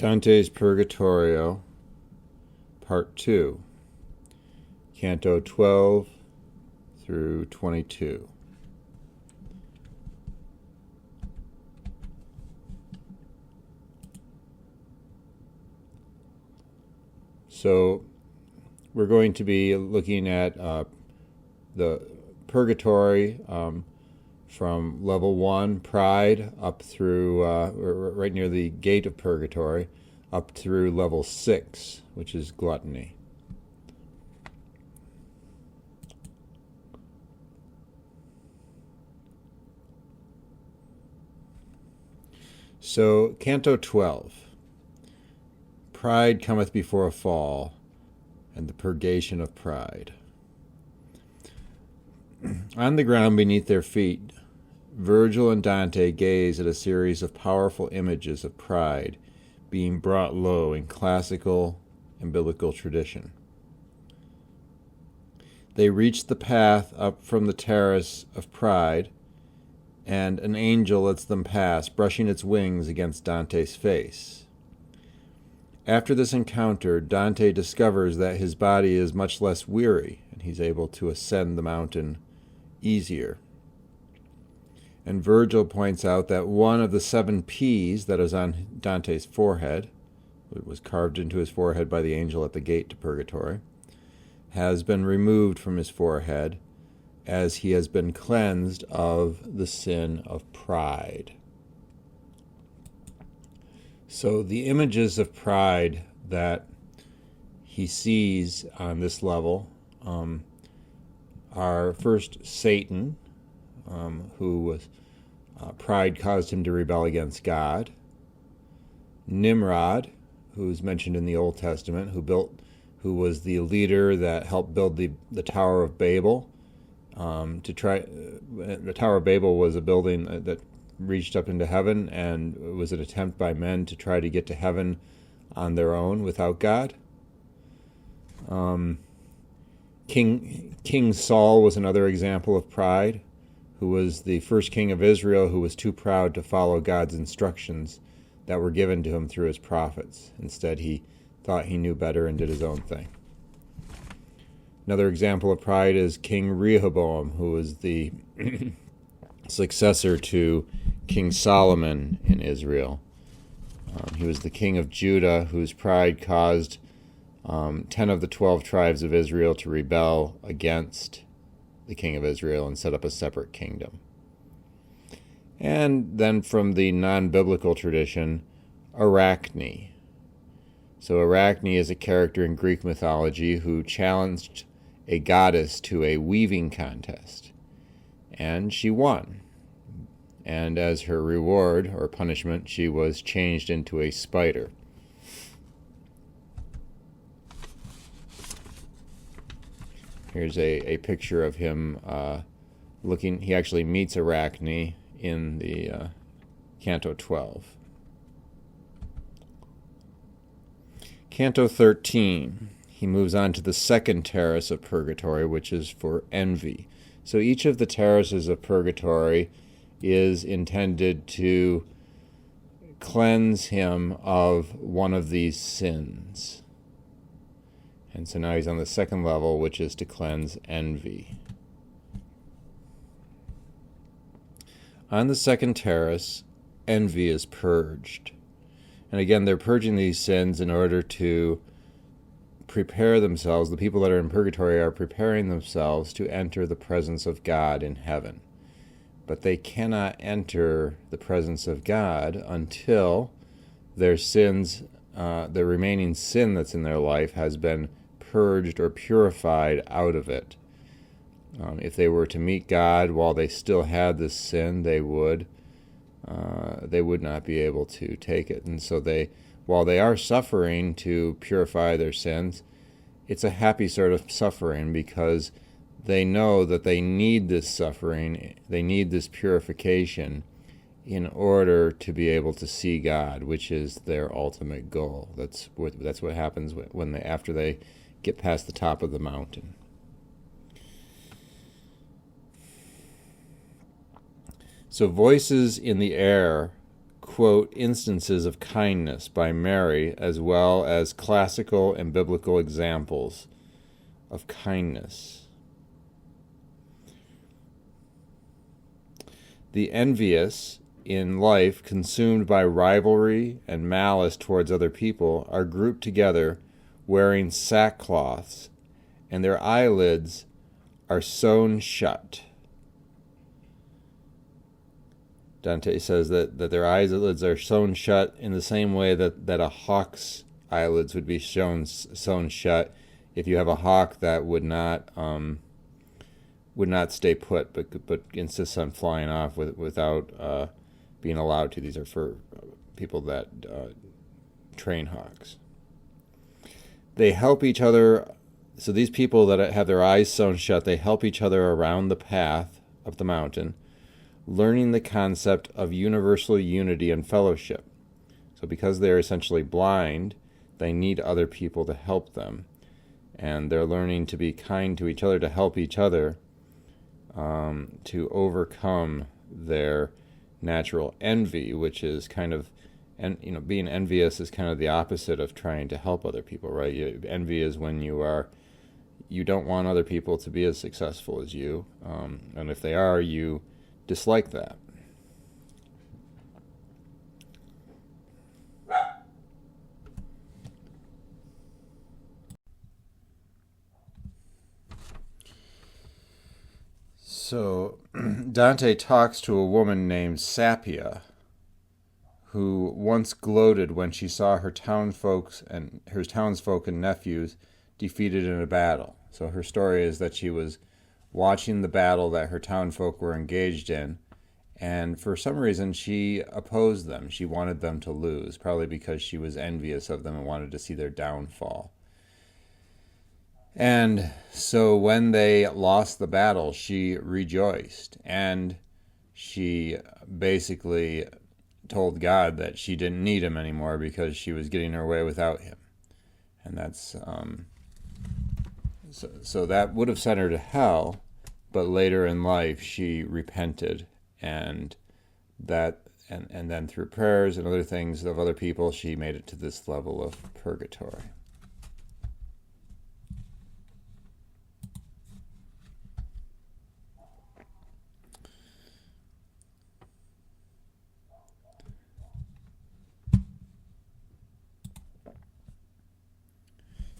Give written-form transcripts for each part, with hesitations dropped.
Dante's Purgatorio, Part 2, Canto 12 through 22. So we're going to be looking at the Purgatory from level 1, Pride, up through, right near the gate of Purgatory, up through level 6, which is Gluttony. So, Canto 12. Pride cometh before a fall, and the purgation of pride. On the ground beneath their feet, Virgil and Dante gaze at a series of powerful images of pride being brought low in classical and biblical tradition. They reach the path up from the terrace of pride, and an angel lets them pass, brushing its wings against Dante's face. After this encounter, Dante discovers that his body is much less weary, and he's able to ascend the mountain easier. And Virgil points out that one of the 7 P's that is on Dante's forehead, it was carved into his forehead by the angel at the gate to Purgatory, has been removed from his forehead as he has been cleansed of the sin of pride. So the images of pride that he sees on this level are first Satan, who was pride caused him to rebel against God. Nimrod, who's mentioned in the Old Testament, who was the leader that helped build the Tower of Babel. The Tower of Babel was a building that reached up into heaven, and it was an attempt by men to try to get to heaven on their own without God. King Saul was another example of pride, who was the first king of Israel who was too proud to follow God's instructions that were given to him through his prophets. Instead, he thought he knew better and did his own thing. Another example of pride is King Rehoboam, who was the successor to King Solomon in Israel. He was the king of Judah, whose pride caused 10 of the 12 tribes of Israel to rebel against the king of Israel and set up a separate kingdom. And then from the non-biblical tradition, Arachne. So Arachne is a character in Greek mythology who challenged a goddess to a weaving contest, and she won. And as her reward or punishment, she was changed into a spider. Here's a picture of him looking. He actually meets Arachne in the Canto 12. Canto 13, he moves on to the second terrace of Purgatory, which is for envy. So each of the terraces of Purgatory is intended to cleanse him of one of these sins. And so now he's on the second level, which is to cleanse envy. On the second terrace, envy is purged. And again, they're purging these sins in order to prepare themselves. The people that are in Purgatory are preparing themselves to enter the presence of God in heaven. But they cannot enter the presence of God until their sins, the remaining sin that's in their life, has been purged or purified out of it. If they were to meet God while they still had this sin, they would not be able to take it. And so while they are suffering to purify their sins, it's a happy sort of suffering because they know that they need this suffering, they need this purification in order to be able to see God, which is their ultimate goal. That's what happens after they get past the top of the mountain. So voices in the air quote instances of kindness by Mary, as well as classical and biblical examples of kindness. The envious in life, consumed by rivalry and malice towards other people, are grouped together wearing sackcloths, and their eyelids are sewn shut. Dante says that their eyelids are sewn shut in the same way that a hawk's eyelids would be sewn shut if you have a hawk that would not stay put, but insists on flying off without being allowed to. These are for people that train hawks. They help each other. So these people that have their eyes sewn shut, they help each other around the path of the mountain, learning the concept of universal unity and fellowship. So because they're essentially blind, they need other people to help them. And they're learning to be kind to each other, to help each other to overcome their natural envy, which is kind of, and being envious is kind of the opposite of trying to help other people, right? Envy is when you don't want other people to be as successful as you, and if they are, you dislike that. So Dante talks to a woman named Sapia, who once gloated when she saw her townsfolk and nephews defeated in a battle. So her story is that she was watching the battle that her townfolk were engaged in, and for some reason she opposed them. She wanted them to lose, probably because she was envious of them and wanted to see their downfall. And so when they lost the battle, she rejoiced, and she basically told God that she didn't need him anymore because she was getting her way without him. And that's so that would have sent her to hell, but later in life she repented, and then through prayers and other things of other people, she made it to this level of purgatory.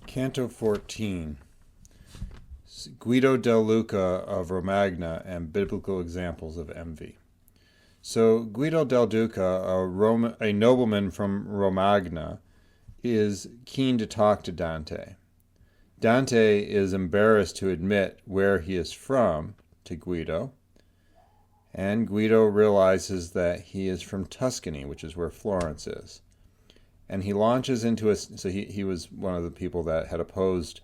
Canto 14, Guido del Luca of Romagna and Biblical Examples of Envy. So Guido del Duca, a nobleman from Romagna, is keen to talk to Dante. Dante is embarrassed to admit where he is from to Guido, and Guido realizes that he is from Tuscany, which is where Florence is. And he launches into so he was one of the people that had opposed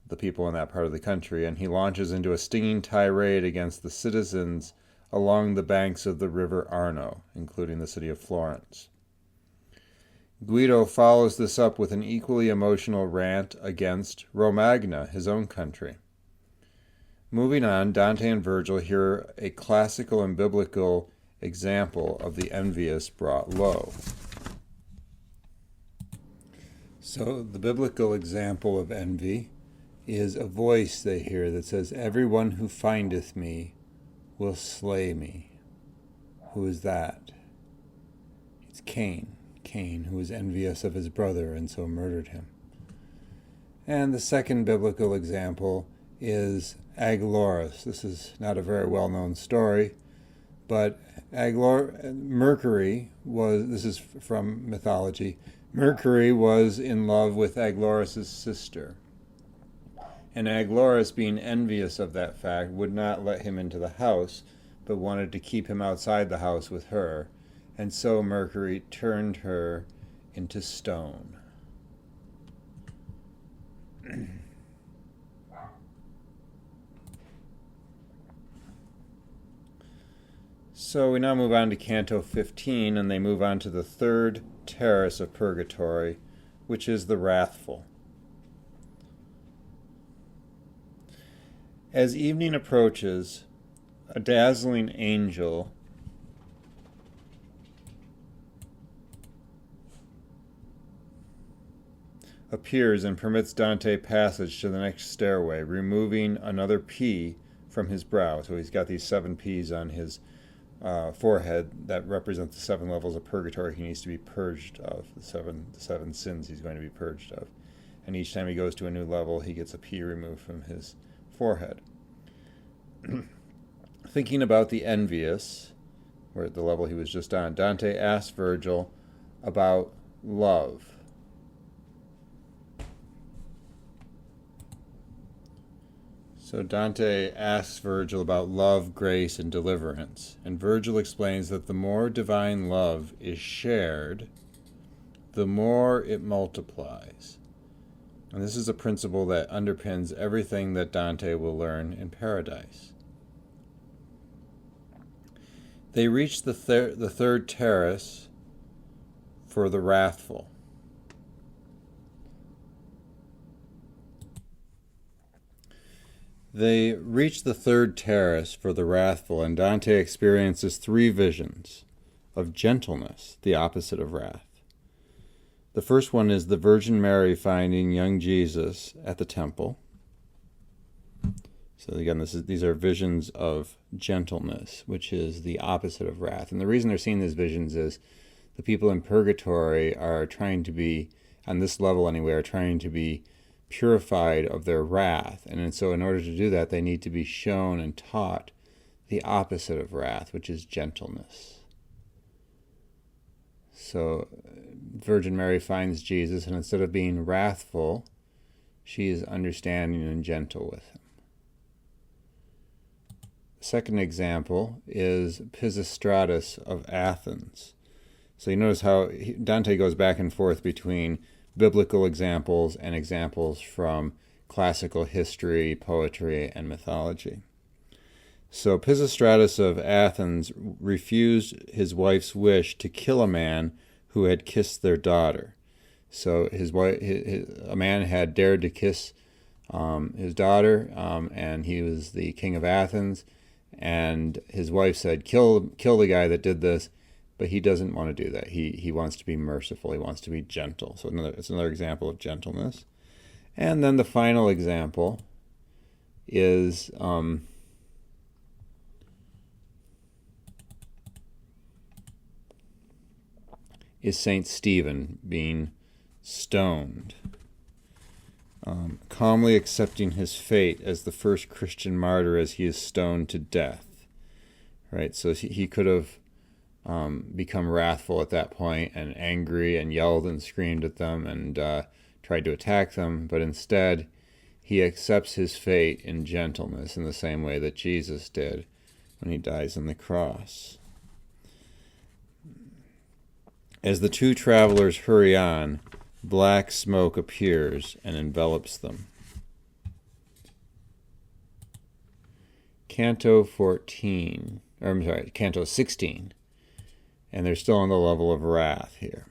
the people in that part of the country, and he launches into a stinging tirade against the citizens along the banks of the river Arno, including the city of Florence. Guido follows this up with an equally emotional rant against Romagna, his own country. Moving on, Dante and Virgil hear a classical and biblical example of the envious brought low. So the biblical example of envy is a voice they hear that says, "Everyone who findeth me will slay me." Who is that? It's Cain, who was envious of his brother and so murdered him. And the second biblical example is Aglaurus. This is not a very well-known story, but Mercury was, this is from mythology, Mercury was in love with Aglaurus' sister. And Aglaurus, being envious of that fact, would not let him into the house, but wanted to keep him outside the house with her. And so Mercury turned her into stone. So we now move on to Canto 15, and they move on to the third terrace of Purgatory, which is the wrathful. As evening approaches, a dazzling angel appears and permits Dante passage to the next stairway, removing another P from his brow. So he's got these 7 P's on his forehead that represent the 7 levels of purgatory he needs to be purged of, the seven sins he's going to be purged of. And each time he goes to a new level, he gets a P removed from his forehead. Thinking about the envious, where at the level he was just on, Dante asks Virgil about love. So Dante asks Virgil about love, grace, and deliverance. And Virgil explains that the more divine love is shared, the more it multiplies. And this is a principle that underpins everything that Dante will learn in paradise. They reach the third terrace for the wrathful. They reach the third terrace for the wrathful, and Dante experiences 3 visions of gentleness, the opposite of wrath. The first one is the Virgin Mary finding young Jesus at the temple. So again, these are visions of gentleness, which is the opposite of wrath. And the reason they're seeing these visions is the people in purgatory are trying to be, on this level anyway, are trying to be purified of their wrath. And so in order to do that, they need to be shown and taught the opposite of wrath, which is gentleness. So Virgin Mary finds Jesus, and instead of being wrathful, she is understanding and gentle with him. The second example is Pisistratus of Athens. So you notice how Dante goes back and forth between biblical examples and examples from classical history, poetry, and mythology. So Pisistratus of Athens refused his wife's wish to kill a man who had kissed their daughter. So a man had dared to kiss his daughter, and he was the king of Athens, and his wife said, kill the guy that did this. But he doesn't want to do that. He wants to be merciful. He wants to be gentle. So it's another example of gentleness. And then the final example is Saint Stephen being stoned, calmly accepting his fate as the first Christian martyr as he is stoned to death. Right. So he could have become wrathful at that point and angry and yelled and screamed at them and tried to attack them, but instead he accepts his fate in gentleness in the same way that Jesus did when he dies on the cross. As the 2 travelers hurry on, black smoke appears and envelops them. Canto 16. And they're still on the level of wrath here.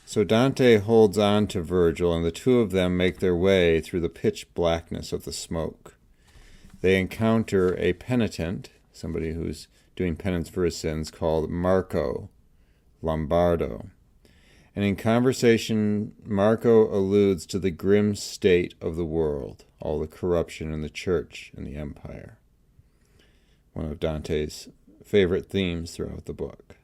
So Dante holds on to Virgil, and the 2 of them make their way through the pitch blackness of the smoke. They encounter a penitent, somebody who's doing penance for his sins, called Marco Lombardo. And in conversation, Marco alludes to the grim state of the world, all the corruption in the church and the empire. One of Dante's favorite themes throughout the book.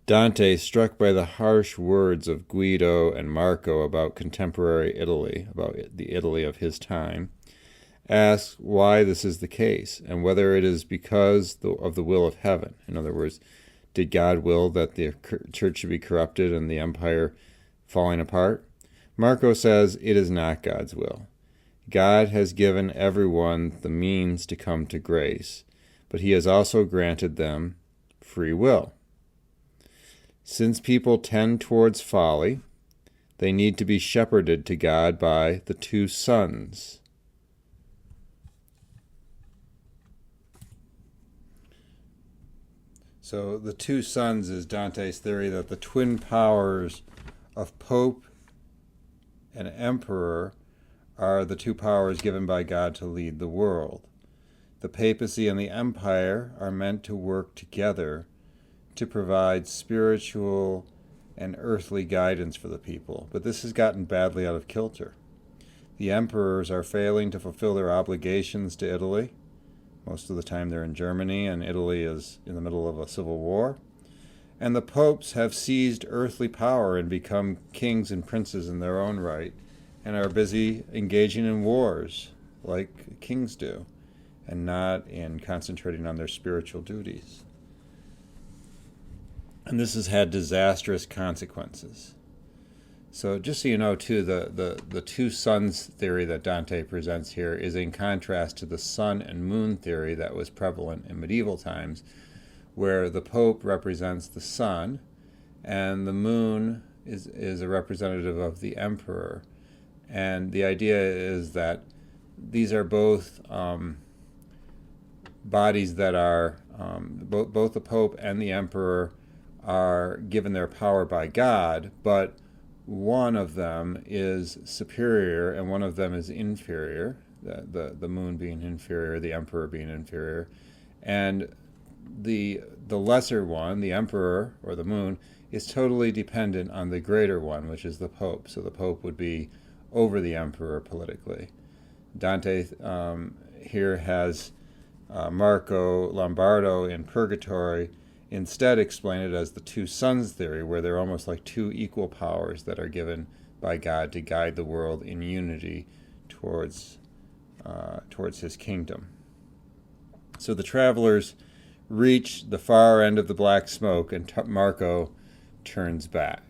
Dante, struck by the harsh words of Guido and Marco about contemporary Italy, about the Italy of his time, asks why this is the case and whether it is because of the will of heaven. In other words, did God will that the church should be corrupted and the empire falling apart? Marco says it is not God's will. God has given everyone the means to come to grace, but he has also granted them free will. Since people tend towards folly, they need to be shepherded to God by the 2 sons. So the 2 sons is Dante's theory that the twin powers of Pope and Emperor are the 2 powers given by God to lead the world. The papacy and the empire are meant to work together to provide spiritual and earthly guidance for the people. But this has gotten badly out of kilter. The emperors are failing to fulfill their obligations to Italy. Most of the time they're in Germany, and Italy is in the middle of a civil war. And the popes have seized earthly power and become kings and princes in their own right, and are busy engaging in wars like kings do, and not in concentrating on their spiritual duties. And this has had disastrous consequences. So just so you know, too, the two suns theory that Dante presents here is in contrast to the sun and moon theory that was prevalent in medieval times, where the Pope represents the sun and the moon is a representative of the emperor. And the idea is that these are both bodies that are, both the Pope and the emperor are given their power by God, but one of them is superior and one of them is inferior, the moon being inferior, the emperor being inferior. And the lesser one, the emperor or the moon, is totally dependent on the greater one, which is the Pope. So the Pope would be over the emperor politically. Dante here has Marco Lombardo in Purgatorio instead explain it as the two suns theory, where they're almost like two equal powers that are given by God to guide the world in unity towards his kingdom. So the travelers reach the far end of the black smoke, and Marco turns back.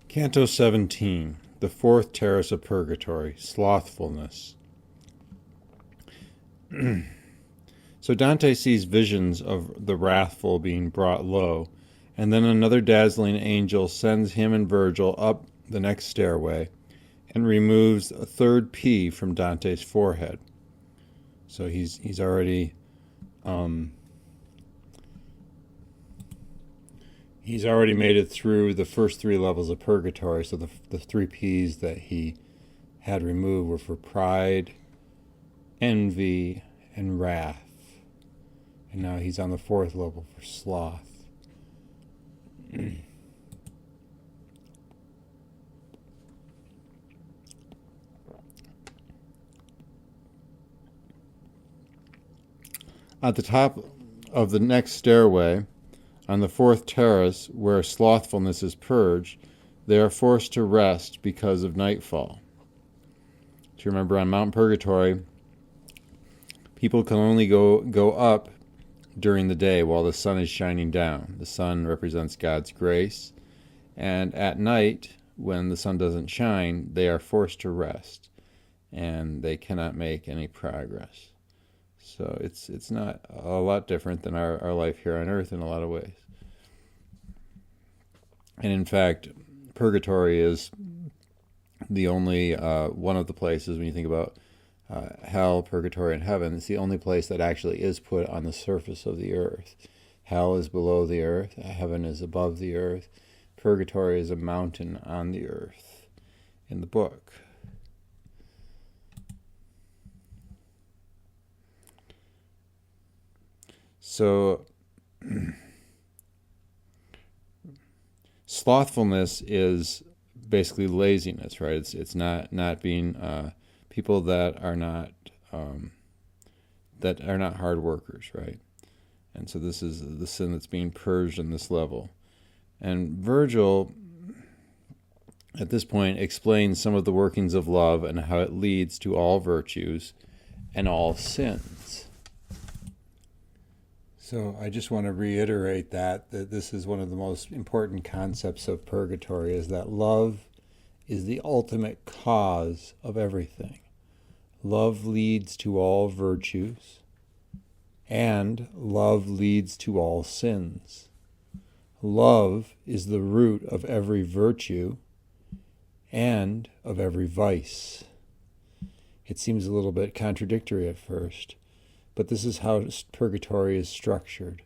Canto 17, the fourth terrace of Purgatory, Slothfulness. So Dante sees visions of the wrathful being brought low, and then another dazzling angel sends him and Virgil up the next stairway and removes a third P from Dante's forehead. So he's already made it through the first three levels of Purgatory. So the three P's that he had removed were for pride, envy, and wrath. And now he's on the fourth level for sloth. At the top of the next stairway, on the fourth terrace, where slothfulness is purged, they are forced to rest because of nightfall. Do you remember on Mount Purgatory, people can only go up during the day while the sun is shining down. The sun represents God's grace. And at night, when the sun doesn't shine, they are forced to rest. And they cannot make any progress. So it's not a lot different than our life here on earth in a lot of ways. And in fact, Purgatory is the only one of the places, when you think about hell, purgatory, and heaven, it's the only place that actually is put on the surface of the earth. Hell is below the earth, heaven is above the earth, purgatory is a mountain on the earth in the book. So slothfulness is basically laziness, right? It's not being people that are not hard workers, right? And so this is the sin that's being purged in this level. And Virgil, at this point, explains some of the workings of love and how it leads to all virtues and all sins. So I just want to reiterate that this is one of the most important concepts of Purgatory, is that love is the ultimate cause of everything. Love leads to all virtues, and love leads to all sins. Love is the root of every virtue and of every vice. It seems a little bit contradictory at first, but this is how purgatory is structured.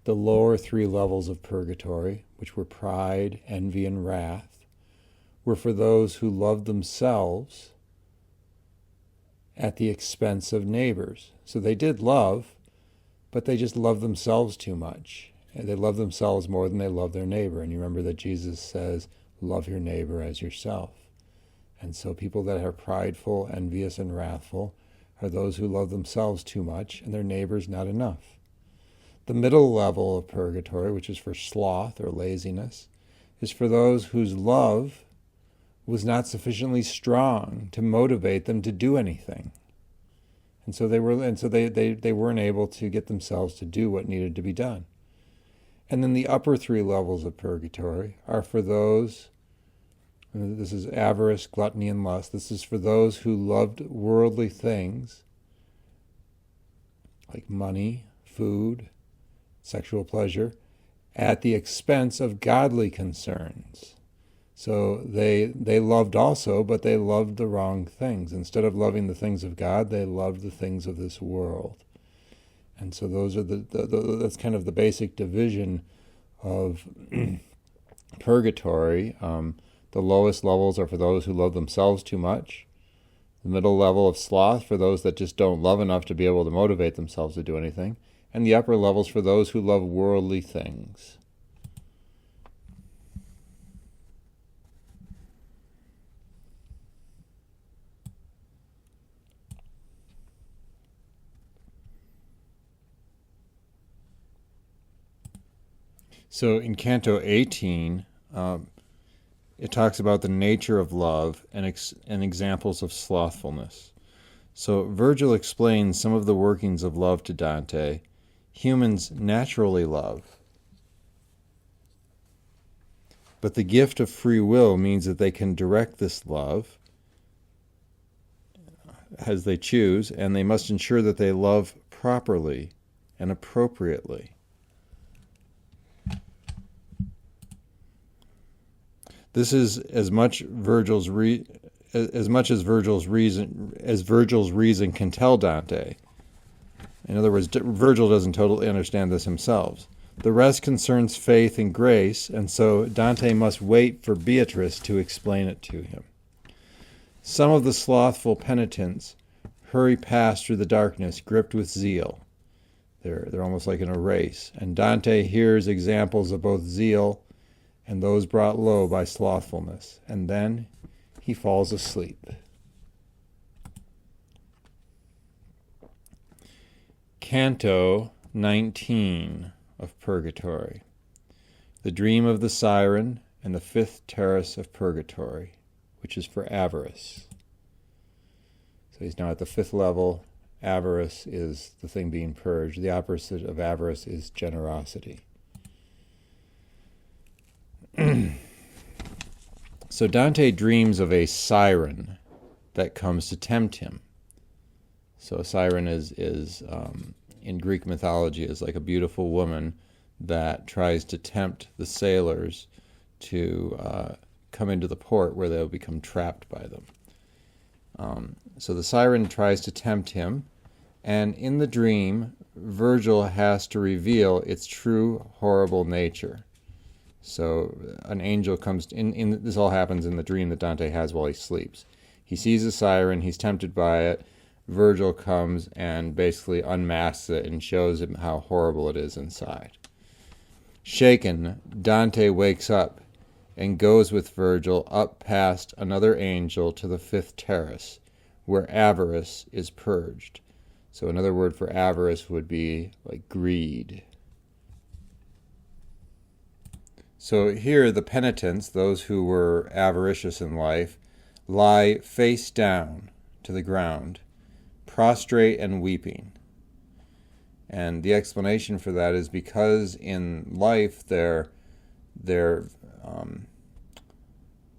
The lower three levels of purgatory, which were pride, envy, and wrath, were for those who loved themselves at the expense of neighbors. So they did love, but they just loved themselves too much. And they loved themselves more than they loved their neighbor. And you remember that Jesus says, love your neighbor as yourself. And so people that are prideful, envious, and wrathful are those who love themselves too much and their neighbors not enough. The middle level of purgatory, which is for sloth or laziness, is for those whose love was not sufficiently strong to motivate them to do anything. And so they weren't able to get themselves to do what needed to be done. And then the upper three levels of purgatory are for those, and this is avarice, gluttony, and lust. This is for those who loved worldly things like money, food, sexual pleasure, at the expense of godly concerns. So they loved also, but they loved the wrong things. Instead of loving the things of God, they loved the things of this world. And so those are that's kind of the basic division of purgatory. The lowest levels are for those who love themselves too much. The middle level of sloth for those that just don't love enough to be able to motivate themselves to do anything. And the upper levels for those who love worldly things. So in Canto 18, it talks about the nature of love and examples of slothfulness. So Virgil explains some of the workings of love to Dante. Humans naturally love, but the gift of free will means that they can direct this love as they choose, and they must ensure that they love properly and appropriately. This is as much as Virgil's reason can tell Dante. In other words, Virgil doesn't totally understand this himself. The rest concerns faith and grace, and so Dante must wait for Beatrice to explain it to him. Some of the slothful penitents hurry past through the darkness, gripped with zeal. They're almost like in a race, and Dante hears examples of both zeal and those brought low by slothfulness, and then he falls asleep. Canto 19 of Purgatory. The Dream of the Siren and the Fifth Terrace of Purgatory, which is for avarice. So he's now at the fifth level. Avarice is the thing being purged. The opposite of avarice is generosity. So Dante dreams of a siren that comes to tempt him. So a siren is in Greek mythology is like a beautiful woman that tries to tempt the sailors to come into the port where they'll become trapped by them. So the siren tries to tempt him, and in the dream, Virgil has to reveal its true horrible nature. So an angel comes in. This all happens in the dream that Dante has while he sleeps. He sees a siren. He's tempted by it. Virgil comes and basically unmasks it and shows him how horrible it is inside. Shaken, Dante wakes up and goes with Virgil up past another angel to the fifth terrace, where avarice is purged. So another word for avarice would be like greed. So here the penitents, those who were avaricious in life, lie face down to the ground, prostrate and weeping. And the explanation for that is because in life they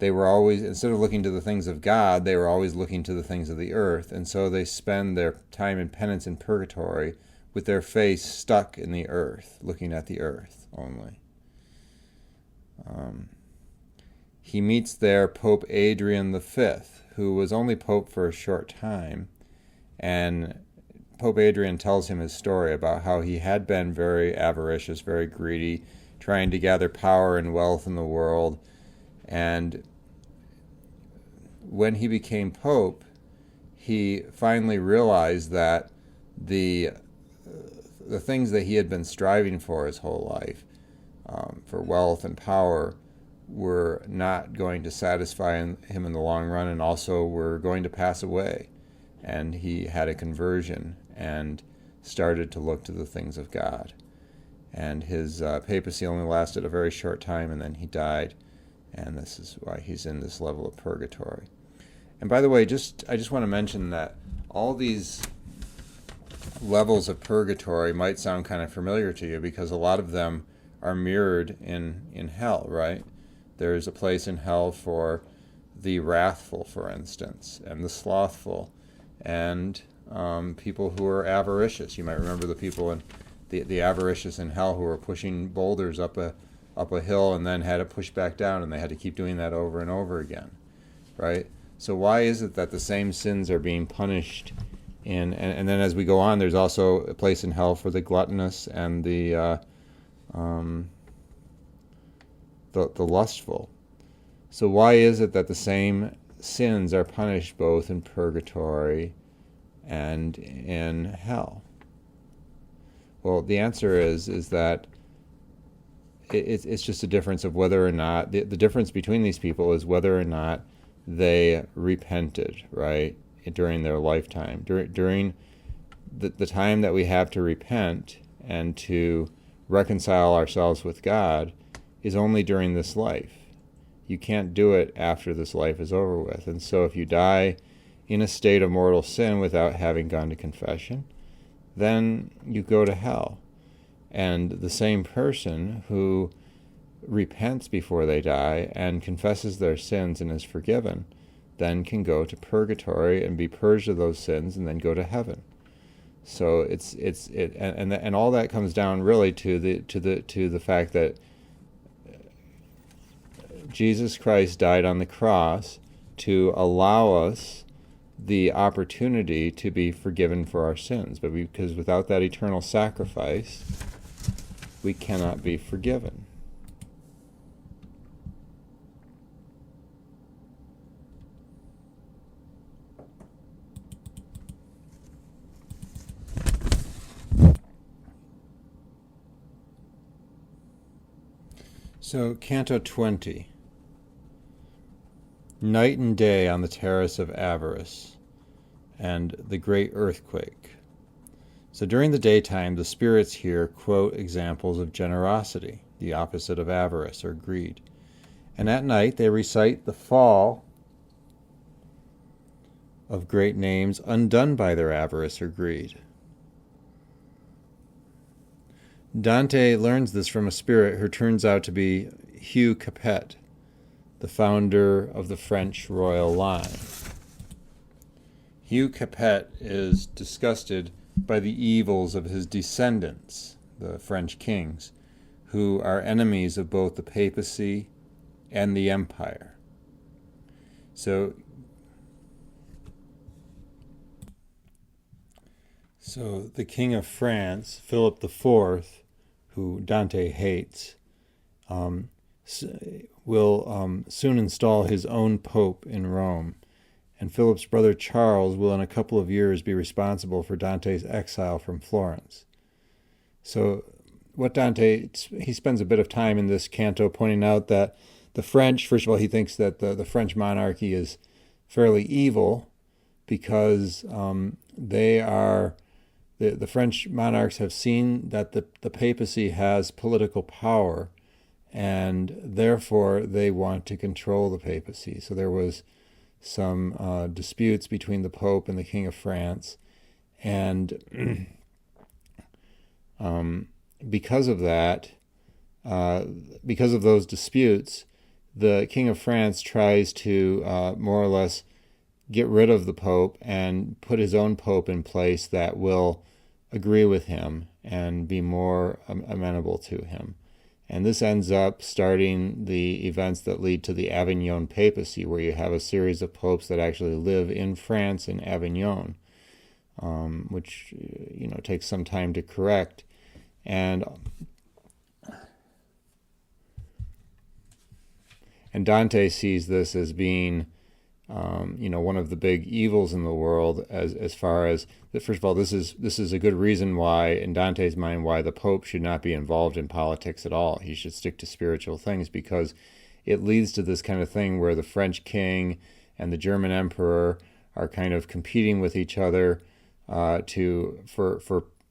were always, instead of looking to the things of God, they were always looking to the things of the earth. And so they spend their time in penance in purgatory with their face stuck in the earth, looking at the earth only. He meets there Pope Adrian V, who was only Pope for a short time, and Pope Adrian tells him his story about how he had been very avaricious, very greedy, trying to gather power and wealth in the world. And when he became Pope, he finally realized that the things that he had been striving for his whole life, for wealth and power, were not going to satisfy him in the long run, and also were going to pass away. And he had a conversion and started to look to the things of God. And his papacy only lasted a very short time, and then he died. And this is why he's in this level of purgatory. And by the way, I just want to mention that all these levels of purgatory might sound kind of familiar to you, because a lot of them are mirrored in hell, right? There's a place in hell for the wrathful, for instance, and the slothful, and people who are avaricious. You might remember the people in the avaricious in hell who were pushing boulders up a hill and then had to push back down, and they had to keep doing that over and over again, right? So why is it that the same sins are being punished and then as we go on, there's also a place in hell for the gluttonous and the lustful. So why is it that the same sins are punished both in purgatory and in hell? Well, the answer is that it's just a difference of whether or not, the difference between these people is whether or not they repented, right, during their lifetime. During the time that we have to repent and to reconcile ourselves with God is only during this life. You can't do it after this life is over with. And so if you die in a state of mortal sin without having gone to confession, then you go to hell. And the same person who repents before they die and confesses their sins and is forgiven then can go to purgatory and be purged of those sins and then go to heaven. So and all that comes down really to the fact that Jesus Christ died on the cross to allow us the opportunity to be forgiven for our sins, but because without that eternal sacrifice, we cannot be forgiven. So, Canto 20. Night and day on the terrace of avarice, and the great earthquake. So during the daytime, the spirits here quote examples of generosity, the opposite of avarice or greed. And at night they recite the fall of great names undone by their avarice or greed. Dante learns this from a spirit who turns out to be XI-XXII, the founder of the French royal line. XI-XXII is disgusted by the evils of his descendants, the French kings, who are enemies of both the papacy and the empire. So the King of France, Philip IV, who Dante hates, will soon install his own pope in Rome, and Philip's brother Charles will in a couple of years be responsible for Dante's exile from Florence. So what he spends a bit of time in this canto pointing out that the French, first of all, he thinks that the French monarchy is fairly evil because the French monarchs have seen that the papacy has political power, and therefore they want to control the papacy. So there was some disputes between the Pope and the King of France, and because of that, because of those disputes, the King of France tries to more or less get rid of the Pope and put his own Pope in place that will agree with him and be more amenable to him. And this ends up starting the events that lead to the Avignon papacy, where you have a series of popes that actually live in France in Avignon, which takes some time to correct. And Dante sees this as being one of the big evils in the world, as far as that. First of all, this is a good reason why, in Dante's mind, why the Pope should not be involved in politics at all. He should stick to spiritual things, because it leads to this kind of thing where the French king and the German emperor are kind of competing with each other for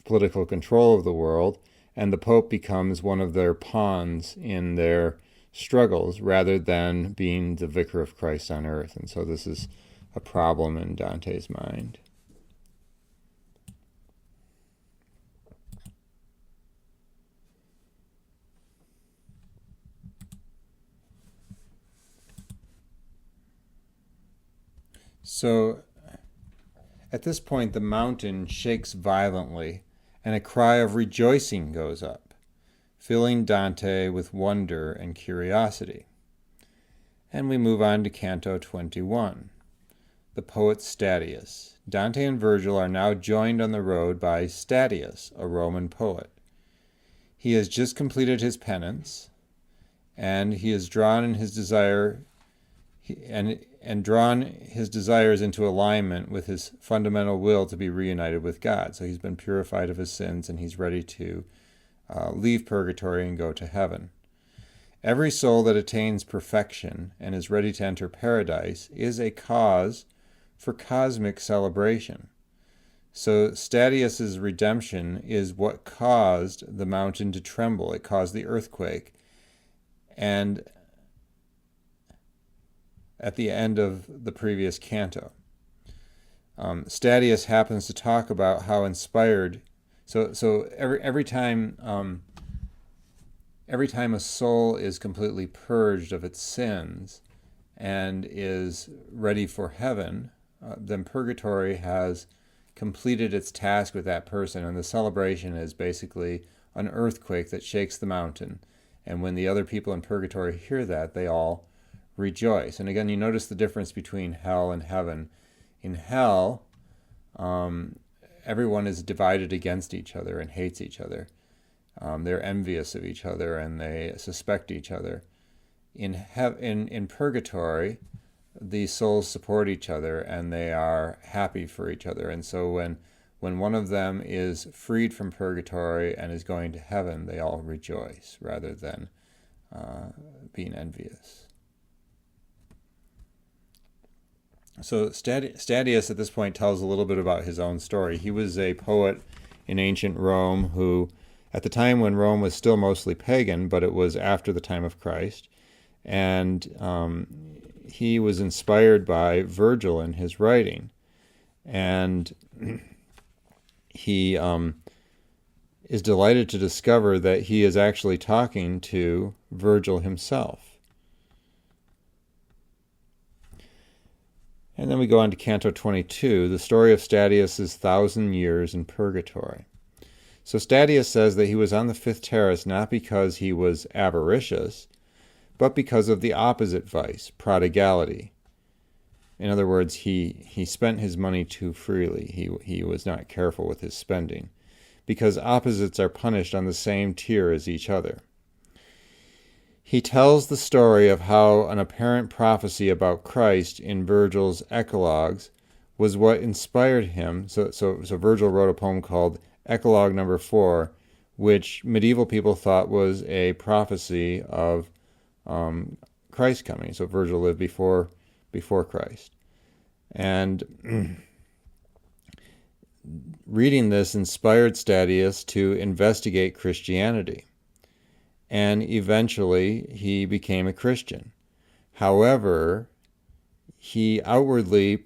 political control of the world, and the Pope becomes one of their pawns in their struggles rather than being the vicar of Christ on earth. And so this is a problem in Dante's mind. So at this point, the mountain shakes violently, and a cry of rejoicing goes up, filling Dante with wonder and curiosity. And we move on to Canto 21, the poet Statius. Dante and Virgil are now joined on the road by Statius, a Roman poet. He has just completed his penance, and he has drawn his desires into alignment with his fundamental will to be reunited with God. So he's been purified of his sins, and he's ready to leave purgatory and go to heaven. Every soul that attains perfection and is ready to enter paradise is a cause for cosmic celebration. So Statius's redemption is what caused the mountain to tremble. It caused the earthquake. And at the end of the previous canto, Statius happens to talk about how inspired. So every time a soul is completely purged of its sins and is ready for heaven, then purgatory has completed its task with that person, and the celebration is basically an earthquake that shakes the mountain. And when the other people in purgatory hear that, they all rejoice. And again, you notice the difference between hell and heaven. In hell, everyone is divided against each other and hates each other. They're envious of each other and they suspect each other. In purgatory, the souls support each other and they are happy for each other. And so when one of them is freed from purgatory and is going to heaven, they all rejoice rather than being envious. So Statius at this point tells a little bit about his own story. He was a poet in ancient Rome who, at the time when Rome was still mostly pagan, but it was after the time of Christ, and he was inspired by Virgil in his writing. And he is delighted to discover that he is actually talking to Virgil himself. And then we go on to Canto 22, the story of Statius's 1,000 years in purgatory. So Statius says that he was on the fifth terrace not because he was avaricious, but because of the opposite vice, prodigality. In other words, he spent his money too freely. He was not careful with his spending, because opposites are punished on the same tier as each other. He tells the story of how an apparent prophecy about Christ in Virgil's Eclogues was what inspired him. So Virgil wrote a poem called Eclogue number 4, which medieval people thought was a prophecy of Christ coming. So Virgil lived before Christ. And reading this inspired Statius to investigate Christianity. And eventually he became a Christian. However, he outwardly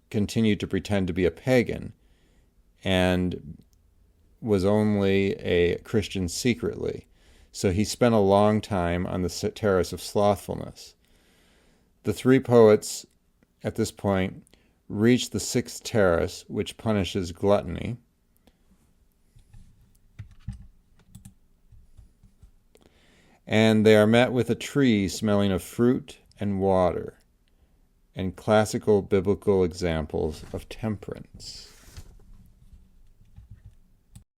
continued to pretend to be a pagan and was only a Christian secretly. So he spent a long time on the terrace of slothfulness. The three poets at this point reach the sixth terrace, which punishes gluttony. And they are met with a tree smelling of fruit and water, and classical biblical examples of temperance.